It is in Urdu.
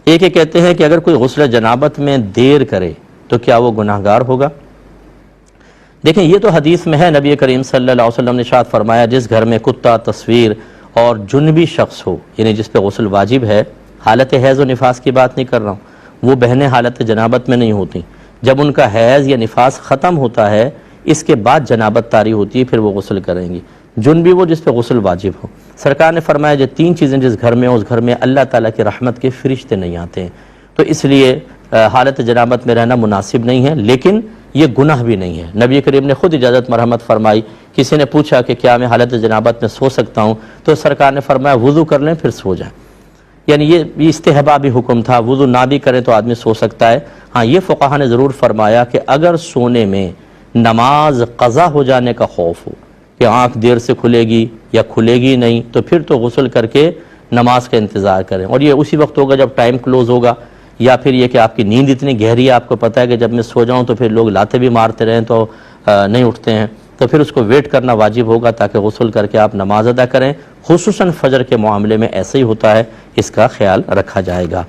ایک یہ کہتے ہیں کہ اگر کوئی غسل جنابت میں دیر کرے تو کیا وہ گناہگار ہوگا؟ دیکھیں یہ تو حدیث میں ہے، نبی کریم صلی اللہ علیہ وسلم نے ارشاد فرمایا جس گھر میں کتا، تصویر اور جنبی شخص ہو، یعنی جس پہ غسل واجب ہے، حالت حیض و نفاس کی بات نہیں کر رہا ہوں، وہ بہنیں حالت جنابت میں نہیں ہوتی، جب ان کا حیض یا نفاس ختم ہوتا ہے اس کے بعد جنابت طاری ہوتی ہے، پھر وہ غسل کریں گی۔ جنبی وہ جس پہ غسل واجب ہو۔ سرکار نے فرمایا جو تین چیزیں جس گھر میں ہو اس گھر میں اللہ تعالیٰ کی رحمت کے فرشتے نہیں آتے ہیں، تو اس لیے حالت جنابت میں رہنا مناسب نہیں ہے، لیکن یہ گناہ بھی نہیں ہے۔ نبی کریم نے خود اجازت مرحمت فرمائی، کسی نے پوچھا کہ کیا میں حالت جنابت میں سو سکتا ہوں، تو سرکار نے فرمایا وضو کر لیں پھر سو جائیں، یعنی یہ استحبابی حکم تھا، وضو نہ بھی کریں تو آدمی سو سکتا ہے۔ ہاں یہ فقہا نے ضرور فرمایا کہ اگر سونے میں نماز قضا ہو جانے کا خوف ہو کہ آنکھ دیر سے کھلے گی یا کھلے گی نہیں، تو پھر تو غسل کر کے نماز کا انتظار کریں، اور یہ اسی وقت ہوگا جب ٹائم کلوز ہوگا، یا پھر یہ کہ آپ کی نیند اتنی گہری ہے، آپ کو پتہ ہے کہ جب میں سو جاؤں تو پھر لوگ لاتے بھی مارتے رہیں تو نہیں اٹھتے ہیں، تو پھر اس کو ویٹ کرنا واجب ہوگا تاکہ غسل کر کے آپ نماز ادا کریں۔ خصوصاً فجر کے معاملے میں ایسے ہی ہوتا ہے، اس کا خیال رکھا جائے گا۔